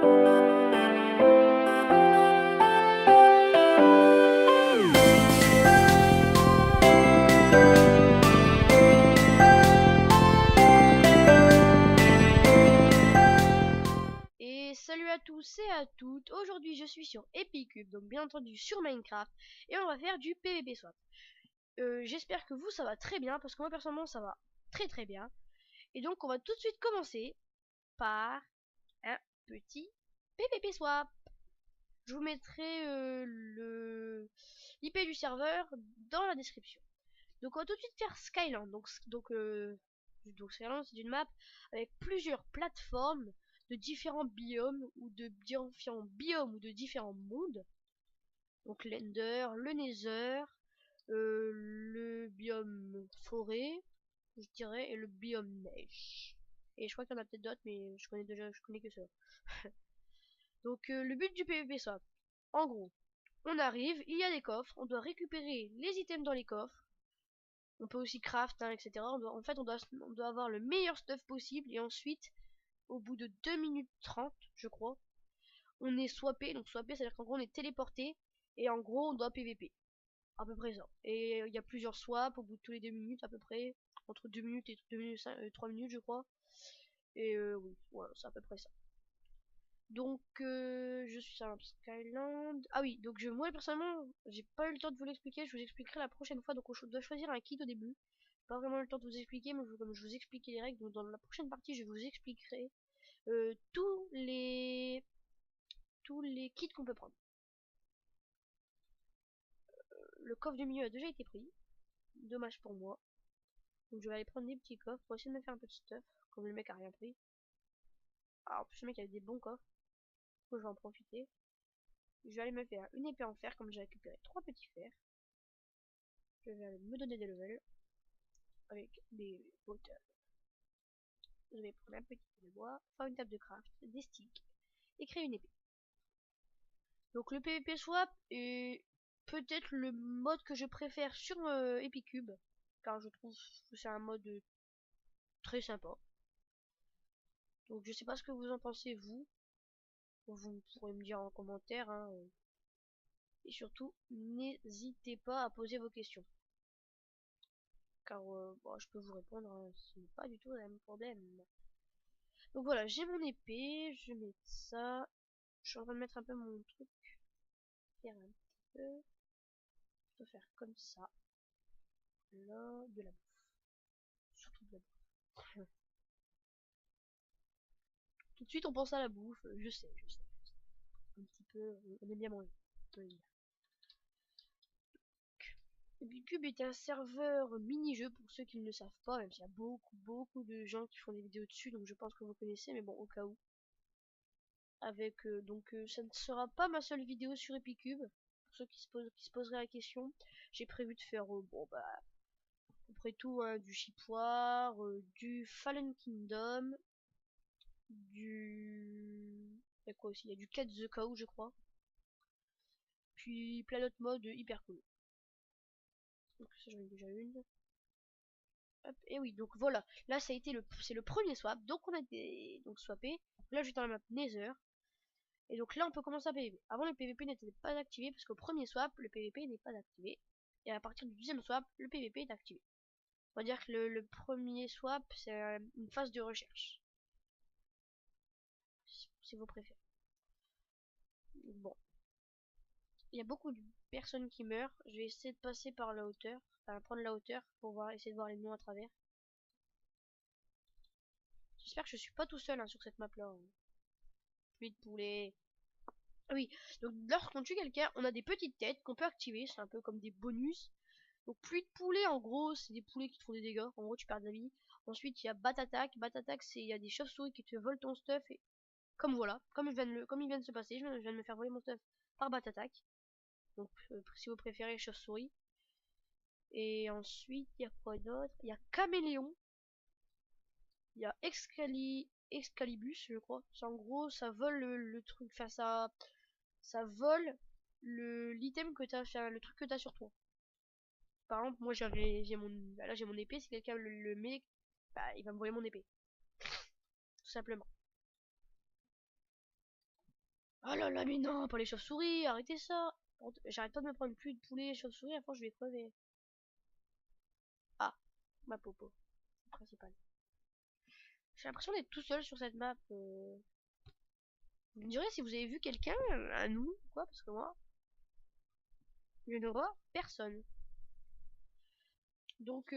Et salut à tous et à toutes, aujourd'hui je suis sur Epicube, donc bien entendu sur Minecraft, et on va faire du PvP swap. J'espère que vous ça va très bien, parce que moi personnellement ça va très bien. Et donc on va tout de suite commencer par un petit PvP swap. Je vous mettrai le l'IP du serveur dans la description. Donc on va tout de suite faire Skyland. Donc Skyland c'est une map avec plusieurs plateformes de différents biomes ou de différents mondes. Donc l'Ender, le Nether, le biome forêt, je dirais, et le biome neige. Et je crois qu'il y en a peut-être d'autres, mais je connais que ça. Donc le but du PvP soit, en gros, on arrive, il y a des coffres, on doit récupérer les items dans les coffres. On peut aussi craft, hein, etc. On doit avoir le meilleur stuff possible. Et ensuite, au bout de 2 minutes 30, je crois, on est swappé. Donc swappé, c'est-à-dire qu'en gros, on est téléporté. Et en gros, on doit PVP. À peu près ça. Et il y a plusieurs swaps au bout de tous les 2 minutes à peu près. Entre 2 minutes et 2 minutes, 3 minutes, je crois. Et oui, voilà, c'est à peu près ça. Donc, je suis sur Skyland. Ah oui, donc moi personnellement, j'ai pas eu le temps de vous l'expliquer. Je vous expliquerai la prochaine fois. Donc, on doit choisir un kit au début. Pas vraiment le temps de vous expliquer, mais comme je vous expliquais les règles, donc dans la prochaine partie, je vous expliquerai tous les kits qu'on peut prendre. Le coffre du milieu a déjà été pris. Dommage pour moi. Donc, je vais aller prendre des petits coffres pour essayer de me faire un peu de stuff. Comme le mec a rien pris. Alors, en plus, le mec avait des bons coffres. Donc, je vais en profiter. Je vais aller me faire une épée en fer, comme j'ai récupéré 3 petits fers. Je vais aller me donner des levels avec des bottles. Je vais prendre un petit peu de bois, faire une table de craft, des sticks et créer une épée. Donc le PvP swap est peut-être le mode que je préfère sur Epicube, car je trouve que c'est un mode très sympa. Donc je sais pas ce que vous en pensez vous. Vous pourrez me dire en commentaire, hein. Et surtout, n'hésitez pas à poser vos questions. Car bon, je peux vous répondre, hein, ce n'est pas du tout le même problème. Donc voilà, j'ai mon épée, je mets ça. Je suis en train de mettre un peu mon truc. Faire un petit peu. Je peux faire comme ça. Là, de la bouffe. Surtout de la bouffe. Tout de suite, on pense à la bouffe. Je sais. Un petit peu, on aime bien manger. Cube est un serveur mini-jeu pour ceux qui ne le savent pas, même s'il y a beaucoup de gens qui font des vidéos dessus, donc je pense que vous connaissez, mais bon, au cas où. Avec ça ne sera pas ma seule vidéo sur Epicube. Pour ceux qui se poseraient la question, j'ai prévu de faire bon bah à peu près tout, hein, du Chipoir, du Fallen Kingdom, du il y a quoi aussi, il y a du Cat the Cow je crois, puis plein d'autres modes hyper cool. Donc ça j'en ai déjà une. Hop, et oui, donc voilà, là ça a été c'est le premier swap, donc on a donc swappé. Là je suis dans la map Nether. Et donc là, on peut commencer à PVP. Avant, le PVP n'était pas activé parce qu'au premier swap, le PVP n'est pas activé. Et à partir du deuxième swap, le PVP est activé. On va dire que le premier swap, c'est une phase de recherche. Si vous préférez. Bon. Il y a beaucoup de personnes qui meurent. Je vais essayer de passer par la hauteur. Enfin, prendre la hauteur pour essayer de voir les noms à travers. J'espère que je suis pas tout seul, hein, sur cette map là. Pluie de poulet. Ah oui, donc lorsqu'on tue quelqu'un, on a des petites têtes qu'on peut activer, c'est un peu comme des bonus. Donc pluie de poulet, en gros, c'est des poulets qui te font des dégâts, en gros tu perds de la vie. Ensuite il y a bat attaque, c'est il y a des chauves-souris qui te volent ton stuff et comme voilà, comme il vient de se passer, je viens de me faire voler mon stuff par bat attaque. Donc si vous préférez chauve-souris. Et ensuite il y a quoi d'autre? Il y a caméléon, il y a Excalibus je crois. C'est en gros ça vole le truc, enfin ça vole l'item que t'as, le truc que t'as sur toi. Par exemple, moi j'ai mon épée, si quelqu'un le met, bah, il va me voler mon épée. Tout simplement. Oh là là, mais non, pas les chauves-souris, arrêtez ça. J'arrête pas de me prendre plus de poulet, chauves-souris, à force je vais crever. Ah, ma popo, principale. J'ai l'impression d'être tout seul sur cette map. Vous me direz si vous avez vu quelqu'un, à nous, ou quoi, parce que moi, je ne vois personne. Donc,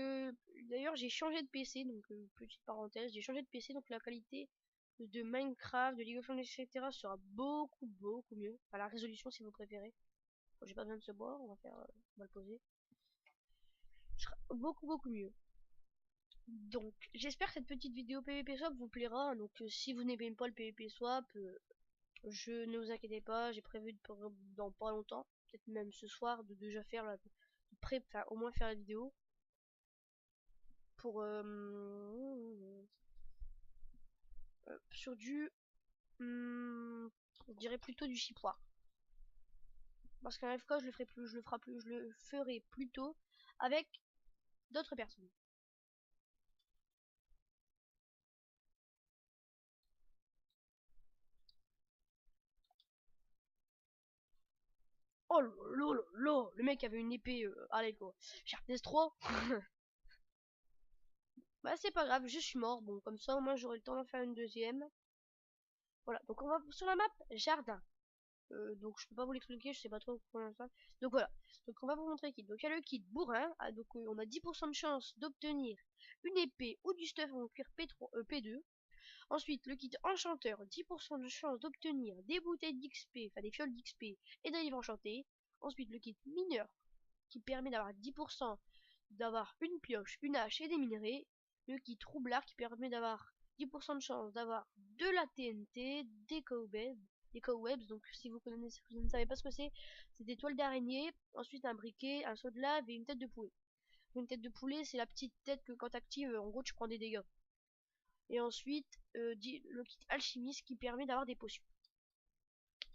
d'ailleurs, j'ai changé de PC, donc petite parenthèse, j'ai changé de PC, donc la qualité de Minecraft, de League of Legends, etc. sera beaucoup, beaucoup mieux. Enfin, la résolution, si vous préférez. Bon, j'ai pas besoin de ce bois, on va le poser. Ce sera beaucoup, beaucoup mieux. Donc, j'espère que cette petite vidéo PvP Swap vous plaira. Donc, si vous n'aimez pas le PvP Swap, je ne vous inquiétez pas, j'ai prévu dans pas longtemps, peut-être même ce soir, de déjà faire enfin, au moins faire la vidéo pour sur du, je dirais plutôt du chipoir. Parce qu'un FK, je le ferai plus, je le ferai plutôt avec d'autres personnes. Oh là, le mec avait une épée, allez quoi, Sharpness 3. Bah c'est pas grave, je suis mort, bon comme ça au moins j'aurai le temps d'en faire une deuxième. Voilà, donc on va sur la map jardin. Donc je peux pas vous l'expliquer, je sais pas trop comment ça. Donc voilà, donc on va vous montrer le kit. Donc il y a le kit bourrin, donc on a 10% de chance d'obtenir une épée ou du stuff en cuir P3, P2. Ensuite le kit enchanteur, 10% de chance d'obtenir des bouteilles d'XP, enfin des fioles d'XP et d'un livre enchanté. Ensuite le kit mineur qui permet d'avoir 10% d'avoir une pioche, une hache et des minerais. Le kit roublard qui permet d'avoir 10% de chance d'avoir de la TNT, des cobwebs, donc si vous connaissez, vous ne savez pas ce que c'est des toiles d'araignée, ensuite un briquet, un seau de lave et une tête de poulet. Une tête de poulet, c'est la petite tête que quand tu actives, en gros tu prends des dégâts. Et ensuite, le kit alchimiste qui permet d'avoir des potions.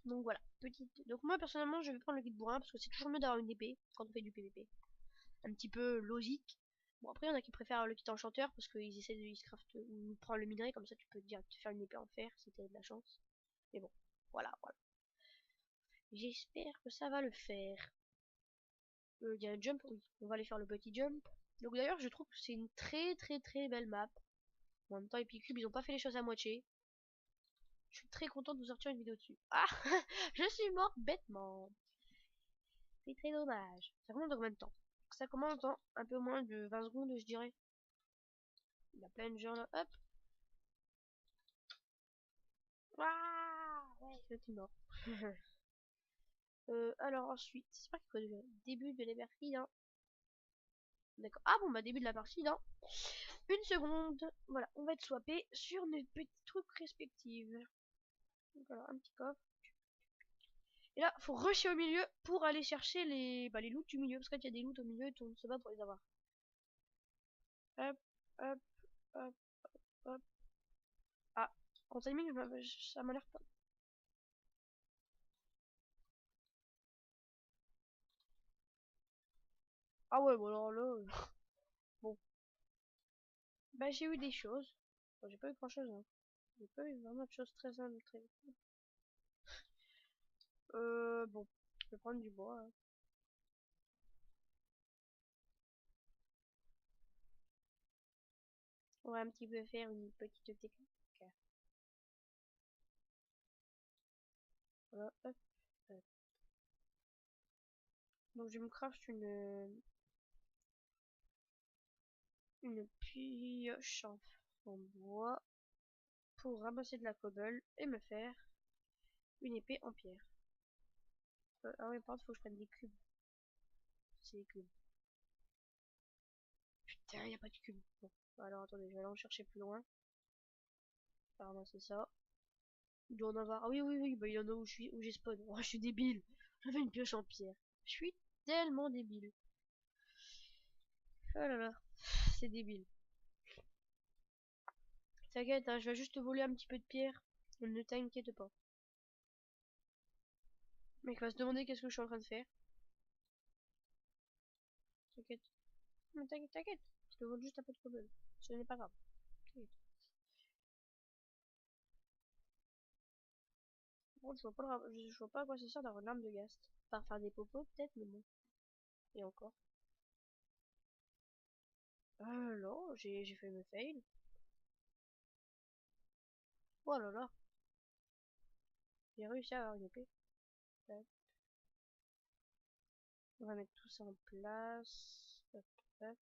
Donc voilà, petite. Donc moi personnellement je vais prendre le kit bourrin parce que c'est toujours mieux d'avoir une épée quand on fait du PVP. Un petit peu logique. Bon après il y en a qui préfèrent le kit enchanteur parce qu'ils essaient de se craft ou prendre le minerai comme ça tu peux dire te faire une épée en fer si t'as de la chance. Mais bon, voilà. J'espère que ça va le faire. Il y a un jump, oui, on va aller faire le petit jump. Donc d'ailleurs je trouve que c'est une très très très belle map. En même temps Epicube ils ont pas fait les choses à moitié. Je suis très content de vous sortir une vidéo dessus. Ah je suis mort bêtement. C'est très dommage. Ça commence dans combien de temps? Ça commence dans un peu moins de 20 secondes je dirais. Il y a plein de gens là. Hop. Waouh ouais, je suis mort. Alors ensuite, c'est pas quoi déjà? Début de la partie, hein. D'accord. Ah bon, bah début de la partie, là. Une seconde. Voilà, on va être swappé sur nos petits trucs respectifs. Donc alors, un petit coffre. Et là, faut rusher au milieu pour aller chercher les loots du milieu. Parce qu'il y a des loots au milieu et on se bat pour les avoir. Hop, hop, hop, hop. Ah, en timing, ça m'a l'air pas. Ah ouais, bon alors là. Bon. Bah j'ai eu des choses. Bon, j'ai pas eu grand chose, hein. J'ai pas eu vraiment de choses très. Bon. Je vais prendre du bois, hein. On va un petit peu faire une petite technique. Voilà, hop, hop. Donc je me craft une pioche en bois pour ramasser de la cobble et me faire une épée en pierre. Ah ouais, par contre, faut que je prenne des cubes. C'est des cubes. Putain, y a pas de cubes. Bon, alors attendez, je vais aller en chercher plus loin. On va ramasser ça. Il doit en avoir. Ah oui, oui, oui, bah il y en a où j'ai spawn. Oh, je suis débile. J'avais une pioche en pierre. Je suis tellement débile. Oh là là, c'est débile. T'inquiète, hein, je vais juste te voler un petit peu de pierre. Ne t'inquiète pas. Le mec va se demander qu'est-ce que je suis en train de faire. T'inquiète. Mais t'inquiète, t'inquiète. Je te vole juste un peu de cobble. Ce n'est pas grave. T'inquiète. Bon, je vois pas à quoi ça sert d'avoir une arme de gaz. Par faire des popos peut-être, mais bon. Et encore. Non, j'ai fait me fail. Oh là là, j'ai réussi à avoir une épée. Hop. On va mettre tout ça en place. Hop, hop,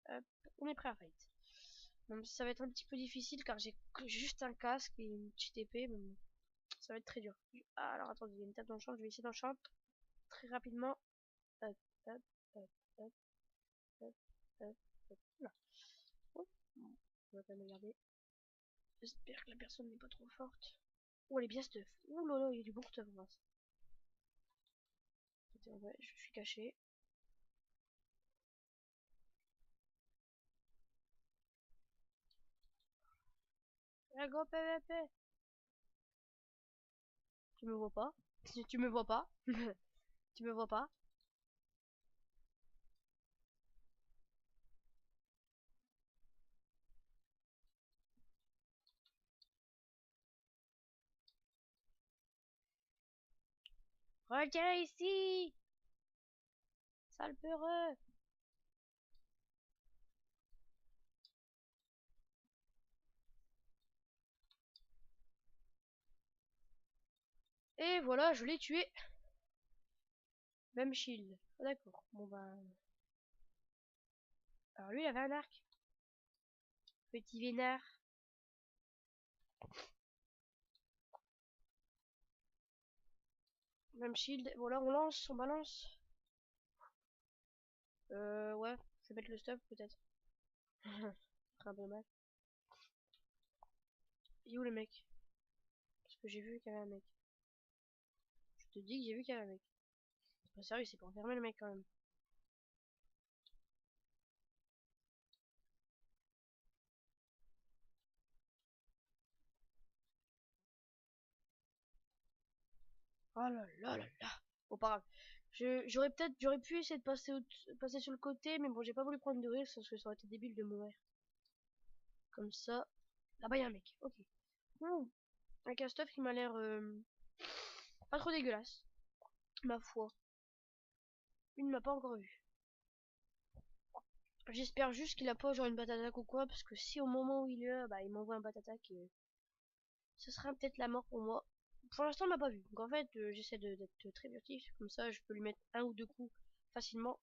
hop. On est prêt à fight. Même si ça va être un petit peu difficile car j'ai juste un casque et une petite épée, mais bon, ça va être très dur. Ah, alors attendez, il y a une table d'enchant, je vais essayer d'enchant très rapidement. Hop, hop, hop, hop, hop, hop, hop. Là. Oh, bon, on va quand même regarder. J'espère que la personne n'est pas trop forte. Oh, elle est bien stuff. Ouh là là, il y a du bon stuff en face. Attendez, ouais, je suis caché. La go PVP. Tu me vois pas? Tu me vois pas? Tu me vois pas? Reviens ici! Sale peureux! Et voilà, je l'ai tué. Même shield. Ah, d'accord. Bon bah. Alors lui, il avait un arc. Petit vénard. Même shield. Voilà, on lance, on balance. Ouais. Je vais mettre le stuff peut-être. Un peu mal. Il est où le mec? Parce que j'ai vu qu'il y avait un mec. Je te dis que j'ai vu qu'il y avait un mec. C'est pas sérieux, c'est pour enfermer le mec quand même. Oh là là là là. Bon, pas grave. J'aurais pu essayer de passer sur le côté, mais bon, j'ai pas voulu prendre de risque parce que ça aurait été débile de mourir. Comme ça. Là-bas, il y a un mec. Ok. Ouh. Un cast-off qui m'a l'air pas trop dégueulasse. Ma foi. Il ne m'a pas encore vu. J'espère juste qu'il a pas genre une batataque ou quoi, parce que si au moment où il est là, bah, il m'envoie un batataque, ce sera peut-être la mort pour moi. Pour l'instant, il m'a pas vu. Donc en fait, j'essaie d'être très furtif, comme ça je peux lui mettre un ou deux coups facilement,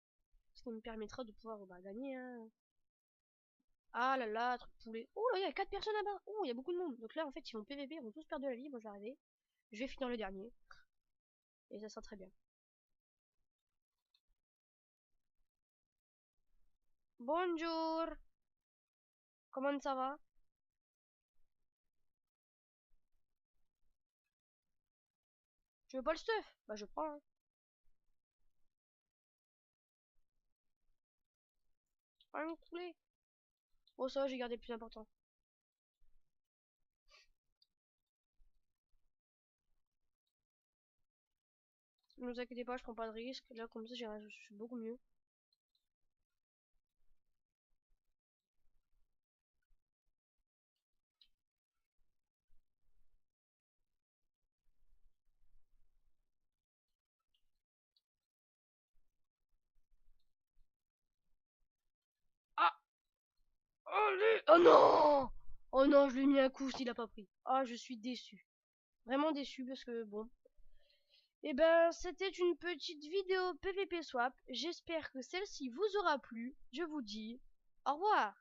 ce qui me permettra de pouvoir bah, gagner. Hein. Ah là là, truc poulet. Oh là, il y a 4 personnes là-bas. Oh, il y a beaucoup de monde. Donc là, en fait, ils vont PVP, ils vont tous perdre de la vie. Moi, je vais arriver. Je vais finir le dernier. Et ça sera très bien. Bonjour. Comment ça va? Tu veux pas le stuff? Bah, je prends. Hein. Un poulet. Oh, ça va, j'ai gardé le plus important. Ne vous inquiétez pas, je prends pas de risque. Là, comme ça, je suis beaucoup mieux. Ah! Allez! Oh non! Oh non, je lui ai mis un coup s'il a pas pris. Ah, je suis déçu. Vraiment déçu parce que bon. Et ben, c'était une petite vidéo PVP Swap. J'espère que celle-ci vous aura plu. Je vous dis au revoir.